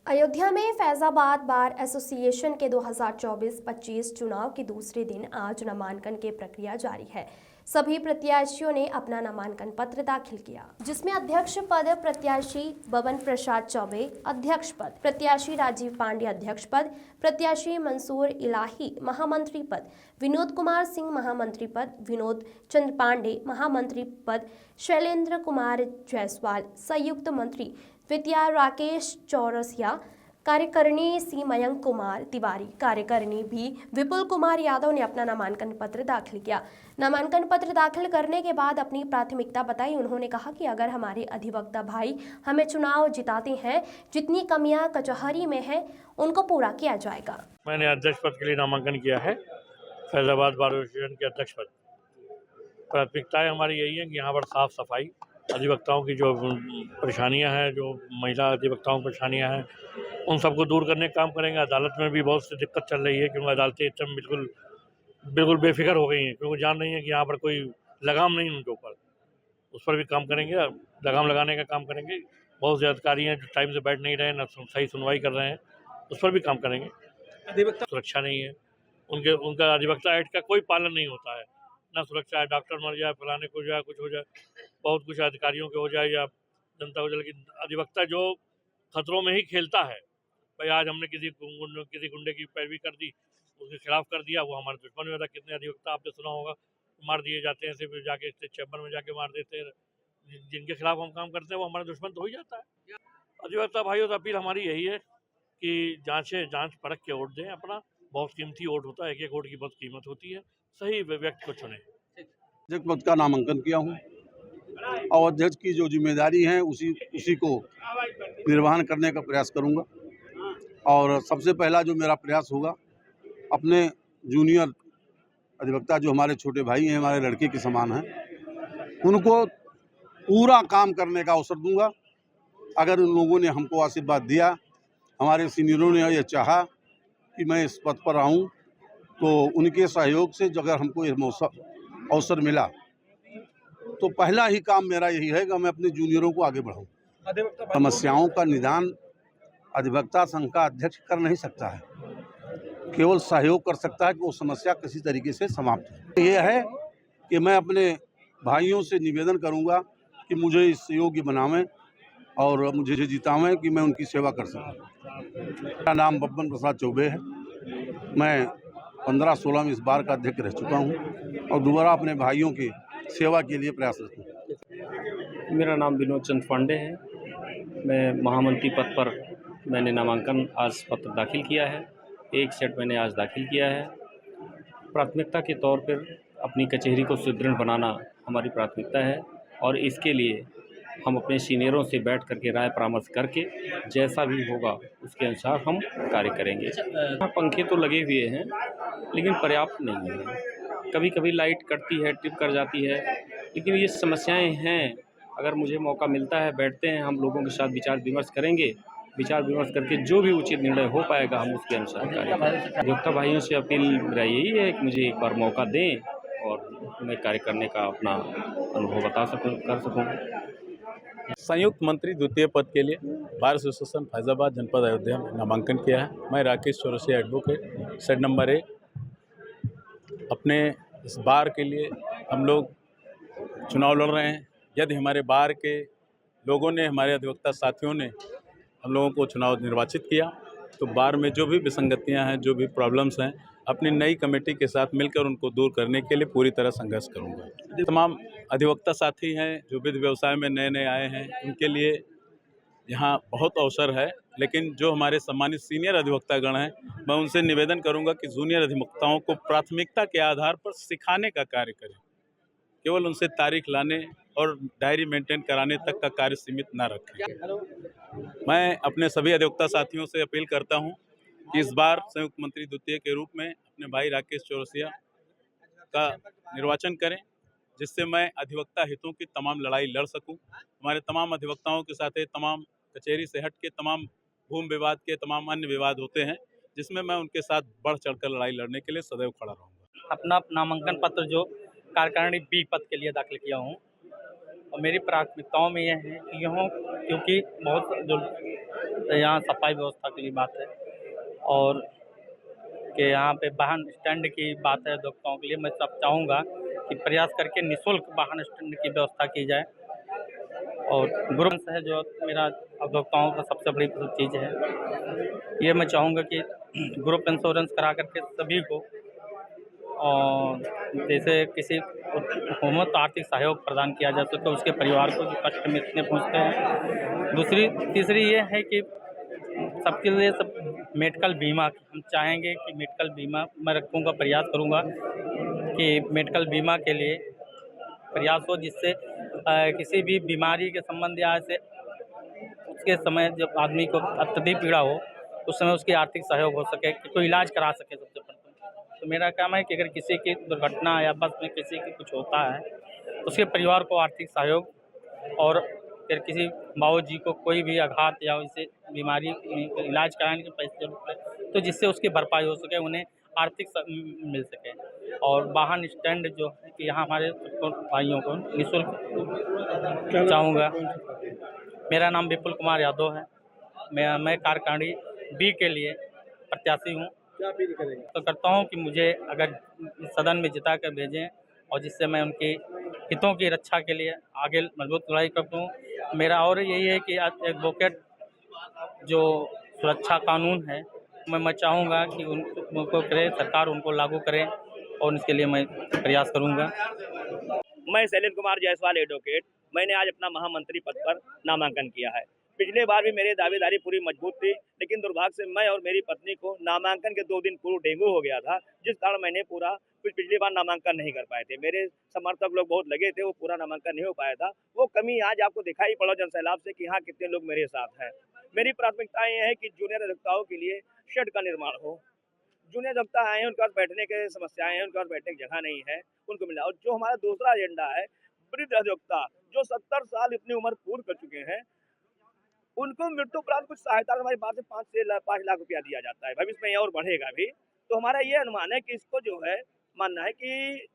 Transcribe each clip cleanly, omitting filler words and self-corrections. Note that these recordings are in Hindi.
अयोध्या में फैजाबाद बार एसोसिएशन के 2024-25 चुनाव के दूसरे दिन आज नामांकन की प्रक्रिया जारी है। सभी प्रत्याशियों ने अपना नामांकन पत्र दाखिल किया, जिसमें अध्यक्ष पद प्रत्याशी बबन प्रसाद चौबे, अध्यक्ष पद प्रत्याशी राजीव पांडे, अध्यक्ष पद प्रत्याशी मंसूर इलाही, महामंत्री पद विनोद कुमार सिंह, महामंत्री पद विनोद चंद्र पांडे, महामंत्री पद शैलेंद्र कुमार जायसवाल, संयुक्त मंत्री विद्या राकेश चौरसिया, कार्यकारिणी सी मयंक कुमार तिवारी, कार्यकारिणी भी विपुल कुमार यादव ने अपना नामांकन पत्र दाखिल किया। नामांकन पत्र दाखिल करने के बाद अपनी प्राथमिकता बताई। उन्होंने कहा कि अगर हमारे अधिवक्ता भाई हमें चुनाव जिताते हैं, जितनी कमियां कचहरी में हैं उनको पूरा किया जाएगा। मैंने अध्यक्ष पद के लिए नामांकन किया है, फैजाबाद बार एसोसिएशन के अध्यक्ष पद। प्राथमिकताएं हमारी यही है कि यहाँ पर साफ सफाई, अधिवक्ताओं की जो परेशानियां हैं, जो महिला अधिवक्ताओं की परेशानियां हैं, उन सबको दूर करने का काम करेंगे। अदालत में भी बहुत सी दिक्कत चल रही है, क्योंकि अदालतें एकदम बिल्कुल बेफिक्र हो गई हैं, क्योंकि जान रही हैं कि यहाँ पर कोई लगाम नहीं उनके ऊपर। उस पर भी काम करेंगे, लगाम लगाने का काम करेंगे। बहुत से अधिकारी हैं जो टाइम से बैठ नहीं रहे, न सही सुनवाई कर रहे हैं, उस पर भी काम करेंगे। अधिवक्ता सुरक्षा नहीं है, उनका अधिवक्ता एक्ट का कोई पालन नहीं होता है। ना सुरक्षा है, डॉक्टर मर जाए, फलाने को जाए, कुछ हो जाए, बहुत कुछ अधिकारियों के हो जाए या जनता हो जाए, लेकिन अधिवक्ता जो खतरों में ही खेलता है। भाई आज हमने किसी गुंडे की पैरवी कर दी, उसके खिलाफ कर दिया, वो हमारे दुश्मन में होता। कितने अधिवक्ता आपने सुना होगा मार दिए जाते हैं, सिर्फ जाके चैम्बर में जाके मार देते हैं। जिनके खिलाफ हम काम करते हैं वो हमारा दुश्मन तो हो ही जाता है। अधिवक्ता भाइयों से अपील हमारी यही है कि जांच परख के वोट दें अपना। बहुत कीमती वोट होता है, एक एक वोट की बहुत कीमत होती है। सही व्यक्ति को चुने। अध्यक्ष पद का नामांकन किया हूँ और अध्यक्ष की जो जिम्मेदारी है उसी को निर्वहन करने का प्रयास करूँगा। और सबसे पहला जो मेरा प्रयास होगा, अपने जूनियर अधिवक्ता जो हमारे छोटे भाई हैं, हमारे लड़के के समान हैं, उनको पूरा काम करने का अवसर दूंगा। अगर उन लोगों ने हमको आशीर्वाद दिया, हमारे सीनियरों ने यह चाहा कि मैं इस पद पर आऊँ, तो उनके सहयोग से अगर हमको ये अवसर मिला, तो पहला ही काम मेरा यही है कि मैं अपने जूनियरों को आगे बढ़ाऊँ। समस्याओं का निदान अधिवक्ता संघ का अध्यक्ष कर नहीं सकता है, केवल सहयोग कर सकता है कि वो समस्या किसी तरीके से समाप्त हो। ये है कि मैं अपने भाइयों से निवेदन करूंगा कि मुझे इस योग्य बनावें और मुझे जितावें कि मैं उनकी सेवा कर सकूं। मेरा नाम बबन प्रसाद चौबे है। मैं 15-16 में इस बार का अध्यक्ष रह चुका हूं और दोबारा अपने भाइयों की सेवा के लिए प्रयासरत हूं। मेरा नाम विनोद चंद्र पांडे है। मैं महामंत्री पद पर मैंने नामांकन आज पत्र दाखिल किया है। एक सेट मैंने आज दाखिल किया है। प्राथमिकता के तौर पर अपनी कचहरी को सुदृढ़ बनाना हमारी प्राथमिकता है और इसके लिए हम अपने सीनियरों से बैठ करके राय परामर्श करके जैसा भी होगा उसके अनुसार हम कार्य करेंगे। पंखे तो लगे हुए हैं लेकिन पर्याप्त नहीं है। कभी कभी लाइट कटती है, ट्रिप कर जाती है, लेकिन ये समस्याएं हैं। अगर मुझे मौका मिलता है, बैठते हैं, हम लोगों के साथ विचार विमर्श करेंगे। विचार विमर्श करके जो भी उचित निर्णय हो पाएगा हम उसके अनुसार कार्य करेंगे। अधिवक्ता भाइयों से अपील मेरा यही है कि मुझे एक बार मौका दें और मैं कार्य करने का अपना अनुभव कर सकूँ। संयुक्त मंत्री द्वितीय पद के लिए बार एसोसिएशन फैजाबाद जनपद अयोध्या में नामांकन किया है। मैं Rakesh Chaurasia advocate, set number 1। अपने इस बार के लिए हम लोग चुनाव लड़ रहे हैं। यदि हमारे बार के लोगों ने, हमारे अधिवक्ता साथियों ने हम लोगों को चुनाव निर्वाचित किया, तो बार में जो भी विसंगतियां हैं, जो भी प्रॉब्लम्स हैं, अपनी नई कमेटी के साथ मिलकर उनको दूर करने के लिए पूरी तरह संघर्ष करूंगा। तमाम अधिवक्ता साथी हैं जो विधि व्यवसाय में नए नए आए हैं, उनके लिए यहाँ बहुत अवसर है, लेकिन जो हमारे सम्मानित सीनियर अधिवक्तागण हैं, मैं उनसे निवेदन करूंगा कि जूनियर अधिवक्ताओं को प्राथमिकता के आधार पर सिखाने का कार्य करें। केवल उनसे तारीख लाने और डायरी मेंटेन कराने तक का कार्य सीमित ना रखें। मैं अपने सभी अधिवक्ता साथियों से अपील करता हूं कि इस बार संयुक्त मंत्री द्वितीय के रूप में अपने भाई राकेश चौरसिया का निर्वाचन करें, जिससे मैं अधिवक्ता हितों की तमाम लड़ाई लड़ सकूं। हमारे तमाम अधिवक्ताओं के साथ तमाम कचहरी से हट के तमाम भूमि विवाद के तमाम अन्य विवाद होते हैं, जिसमें मैं उनके साथ बढ़ चढ़कर लड़ाई लड़ने के लिए सदैव खड़ा रहूँगा। अपना नामांकन पत्र जो कार्यकारिणी बी पद के लिए दाखिल किया हूँ और मेरी प्राथमिकताओं में यह है कि यहाँ, क्योंकि बहुत जो यहाँ सफाई व्यवस्था की बात है और कि यहाँ पे वाहन स्टैंड की बात है उपभोक्ताओं के लिए, मैं सब चाहूँगा कि प्रयास करके निःशुल्क वाहन स्टैंड की व्यवस्था की जाए। और ग्रुप है जो मेरा उपभोक्ताओं का सबसे बड़ी चीज़ है, ये मैं चाहूँगा कि ग्रुप इंश्योरेंस करा करके सभी को, और जैसे किसी हुकूमत को आर्थिक सहयोग प्रदान किया जा सके उसके परिवार को जो कष्ट में इतने पहुँचते हैं। तीसरी ये है कि सबके लिए सब मेडिकल बीमा, हम चाहेंगे कि मेडिकल बीमा मैं रखूँगा, प्रयास करूँगा कि मेडिकल बीमा के लिए प्रयास हो, जिससे किसी भी बीमारी के संबंध या ऐसे उसके समय जब आदमी को अत्यधिक पीड़ा हो उस समय उसकी आर्थिक सहयोग हो सके, कि कोई इलाज करा सके सबसे प्रथम। तो मेरा काम है कि अगर किसी की दुर्घटना या बस में किसी की कुछ होता है तो उसके परिवार को आर्थिक सहयोग, और फिर किसी बाबूजी को कोई भी आघात या वैसे बीमारी में इलाज कराने के पैसे जरूरत है तो जिससे उसकी भरपाई हो सके, उन्हें आर्थिक मिल सके। और वाहन स्टैंड जो है कि यहाँ हमारे भाइयों को निःशुल्क चाहूँगा। मेरा नाम विपुल कुमार यादव है, मैं कार्यकारिणी बी के लिए प्रत्याशी हूँ। क्या अपील करेंगे? तो करता हूँ कि मुझे अगर सदन में जिता कर भेजें और जिससे मैं उनके हितों की रक्षा के लिए आगे मजबूत लड़ाई करता हूँ। मेरा और यही है कि एडवोकेट जो सुरक्षा कानून है मैं चाहूँगा कि उनको करे, सरकार उनको लागू करे और इसके लिए मैं प्रयास करूँगा। मैं शैलेंद्र कुमार जायसवाल एडवोकेट, मैंने आज अपना महामंत्री पद पर नामांकन किया है। पिछले बार भी मेरी दावेदारी पूरी मजबूत थी, लेकिन दुर्भाग्य से मैं और मेरी पत्नी को नामांकन के 2 दिन पूर्व डेंगू हो गया था, जिस कारण मैंने पिछली बार नामांकन नहीं कर पाए थे। मेरे समर्थक लोग बहुत लगे थे, वो पूरा नामांकन नहीं हो पाया था। वो कमी आज आपको दिखाई पड़ा जनसैलाब से कि हाँ कितने लोग मेरे साथ हैं। मेरी प्राथमिकता ये है कि जूनियर अधिवक्ताओं के लिए शेड का निर्माण हो। जूनियर अधिवक्ता आए हैं, उनके पास बैठने के समस्याएं हैं, उनके पास बैठने की जगह नहीं है, उनको मिला। और जो हमारा दूसरा एजेंडा है, वृद्ध अधिवक्ता जो 70 साल अपनी उम्र पूर्ण कर चुके हैं, उनको मृत्यु उपरांत कुछ सहायता हमारी बात से 5 लाख रुपया दिया जाता है। भविष्य में ये और बढ़ेगा भी। तो हमारा ये अनुमान है कि इसको जो है मानना है कि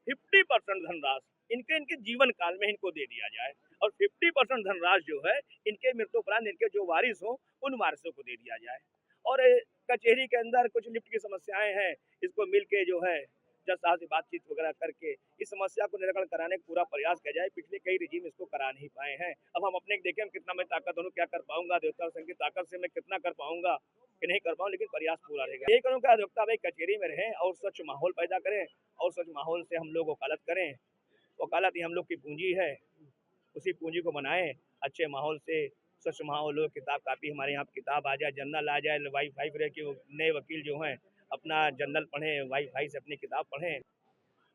50% धनराशि इनके जीवन काल में इनको दे दिया जाए और 50% धनराशि जो है इनके मृत्यु उपरांत इनके जो वारिस हो उन वारिसों को दे दिया जाए। और कचहरी के अंदर कुछ लिफ्ट की समस्याएं हैं, इसको मिल के जो है जज साहब से बातचीत वगैरह करके इस समस्या को निराकरण कराने का पूरा प्रयास किया जाए। पिछले कई रिजीम इसको करा नहीं पाए हैं। अब हम अपने देखें हम कितना मैं ताकत हूँ, क्या कर पाऊंगा, देवता संघ की ताकत से मैं कितना कर पाऊंगा कि नहीं कर पाऊँ, लेकिन प्रयास पूरा रहेगा। यही करूँगा अधिवक्ता भाई कचहरी में रहें और स्वच्छ माहौल पैदा करें और स्वच्छ माहौल से हम लोग वकालत करें। वकालत ही हम लोग की पूंजी है, उसी पूंजी को बनाएं अच्छे माहौल से, स्वच्छ माहौल हो। किताब कापी हमारे यहाँ किताब आ जाए, जर्नल आ जाए, वाईफाई रहे कि नए वकील जो हैं अपना जर्नल पढ़ें, वाईफाई से अपनी किताब पढ़ें।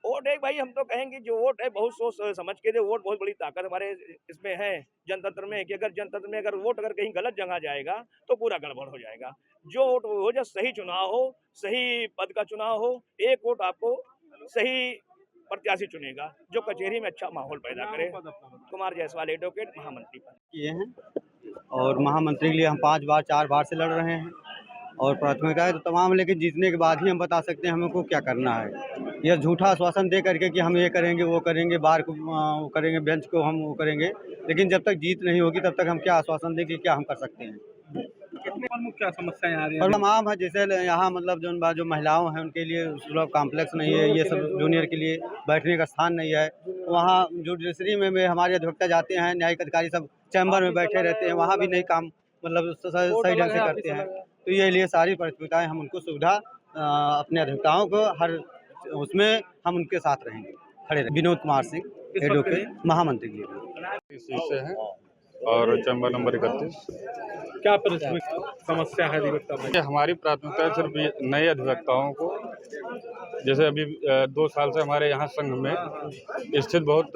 वोट है भाई, हम तो कहेंगे जो वोट है बहुत सोच समझ के दे। वोट बहुत बड़ी ताकत हमारे इसमें है जनतंत्र में, कि अगर जनतंत्र में अगर वोट अगर कहीं गलत जगह जाएगा तो पूरा गड़बड़ हो जाएगा। जो वोट हो जाए, सही चुनाव हो, सही पद का चुनाव हो, एक वोट आपको सही प्रत्याशी चुनेगा जो कचहरी में अच्छा माहौल पैदा करे। कुमार जायसवाल एडवोकेट, महामंत्री पद किए हैं और महामंत्री के लिए हम 5 बार 4 बार से लड़ रहे हैं और प्राथमिकता है तो तमाम, लेकिन जीतने के बाद ही हम बता सकते हैं हमको क्या करना है। यह झूठा आश्वासन दे करके कि हम ये करेंगे वो करेंगे, बार को वो करेंगे, बेंच को हम वो करेंगे, लेकिन जब तक जीत नहीं होगी तब तक हम क्या आश्वासन दें कि क्या हम कर सकते हैं। क्या समस्याएं आ रही और तमाम है, जैसे यहाँ मतलब जो महिलाओं हैं उनके लिए सुलभ कॉम्प्लेक्स नहीं है, ये सब जूनियर के लिए बैठने का स्थान नहीं है। वहाँ जुडिशरी में हमारे अधिवक्ता जाते हैं, न्यायिक अधिकारी सब चैम्बर में बैठे रहते हैं, वहाँ भी नहीं काम मतलब सही ढंग से करते हैं। तो ये लिए सारी प्राथमिकताएं हम उनको सुविधा अपने अधिवक्ताओं को हर उसमें हम उनके साथ रहेंगे, खड़े रहेंगे। विनोद कुमार सिंह एडवोकेट, महामंत्री के लिए से हैं और चैम्बर नंबर 31। क्या समस्या है अधिवक्ता में? हमारी प्राथमिकता सिर्फ नए अधिवक्ताओं को, जैसे अभी 2 साल से हमारे यहाँ संघ में स्थित बहुत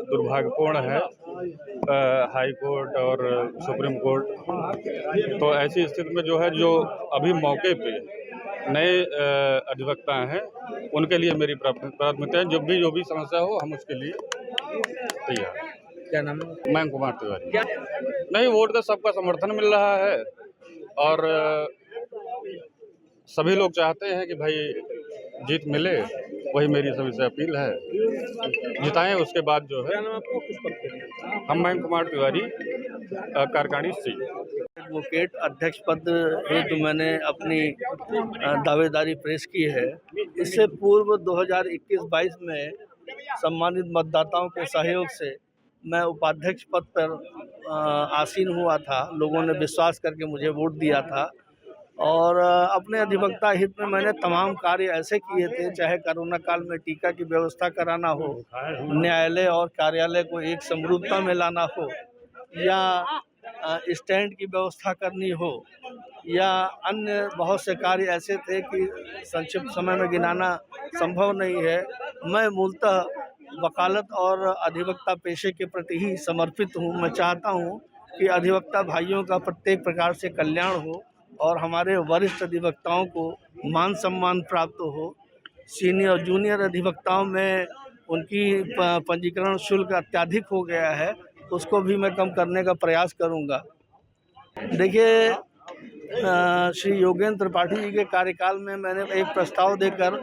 दुर्भाग्यपूर्ण है, हाई कोर्ट और सुप्रीम कोर्ट। तो ऐसी स्थिति में जो है, जो अभी मौके पे नए अधिवक्ता हैं उनके लिए मेरी प्राथमिकता है। जब भी जो भी समस्या हो हम उसके लिए तैयार हैं। क्या नाम है? मैं कुमार तिवारी। नहीं, वोट का सबका समर्थन मिल रहा है और सभी लोग चाहते हैं कि भाई जीत मिले वही मेरी सभी से अपील है, जिताएं। उसके बाद जो है हम मयंक कुमार तिवारी, कारखानी सी एडवोकेट अध्यक्ष पद हेतु मैंने अपनी दावेदारी पेश की है। इससे पूर्व 2021-22 में सम्मानित मतदाताओं के सहयोग से मैं उपाध्यक्ष पद पर आसीन हुआ था। लोगों ने विश्वास करके मुझे वोट दिया था और अपने अधिवक्ता हित में मैंने तमाम कार्य ऐसे किए थे, चाहे कोरोना काल में टीका की व्यवस्था कराना हो, न्यायालय और कार्यालय को एक समरूपता में लाना हो, या स्टैंड की व्यवस्था करनी हो, या अन्य बहुत से कार्य ऐसे थे कि संक्षिप्त समय में गिनाना संभव नहीं है। मैं मूलतः वकालत और अधिवक्ता पेशे के प्रति ही समर्पित हूँ। मैं चाहता हूँ कि अधिवक्ता भाइयों का प्रत्येक प्रकार से कल्याण हो और हमारे वरिष्ठ अधिवक्ताओं को मान सम्मान प्राप्त हो। सीनियर और जूनियर अधिवक्ताओं में उनकी पंजीकरण शुल्क अत्यधिक हो गया है, उसको भी मैं कम करने का प्रयास करूंगा। देखिए, श्री योगेंद्र त्रिपाठी जी के कार्यकाल में मैंने एक प्रस्ताव देकर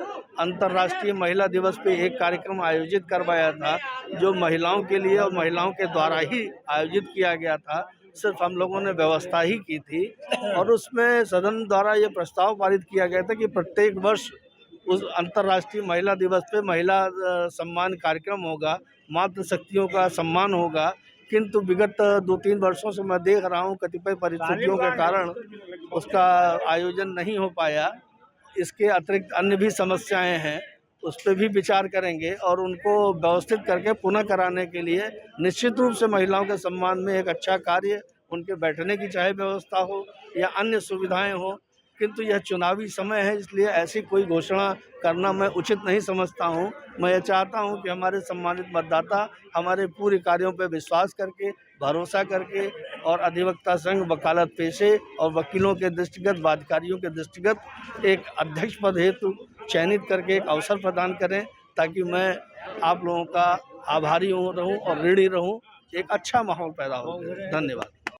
अंतर्राष्ट्रीय महिला दिवस पे एक कार्यक्रम आयोजित करवाया था, जो महिलाओं के लिए और महिलाओं के द्वारा ही आयोजित किया गया था। सिर्फ हम लोगों ने व्यवस्था ही की थी और उसमें सदन द्वारा ये प्रस्ताव पारित किया गया था कि प्रत्येक वर्ष उस अंतर्राष्ट्रीय महिला दिवस पे महिला सम्मान कार्यक्रम होगा, मातृशक्तियों का सम्मान होगा। किंतु विगत 2-3 वर्षों से मैं देख रहा हूँ कतिपय परिस्थितियों के कारण उसका आयोजन नहीं हो पाया। इसके अतिरिक्त अन्य भी समस्याएं हैं, उस पर भी विचार करेंगे और उनको व्यवस्थित करके पुनः कराने के लिए निश्चित रूप से महिलाओं के सम्मान में एक अच्छा कार्य, उनके बैठने की चाहे व्यवस्था हो या अन्य सुविधाएं हो। किंतु यह चुनावी समय है, इसलिए ऐसी कोई घोषणा करना मैं उचित नहीं समझता हूं। मैं ये चाहता हूं कि हमारे सम्मानित मतदाता हमारे पूरे कार्यों पर विश्वास करके, भरोसा करके और अधिवक्ता संघ, वकालत पेशे और वकीलों के दृष्टिगत, वादकारियों के दृष्टिगत एक अध्यक्ष पद हेतु चयनित करके एक अवसर प्रदान करें, ताकि मैं आप लोगों का आभारी रहूं और ऋणी रहूं। एक अच्छा माहौल पैदा हो। धन्यवाद।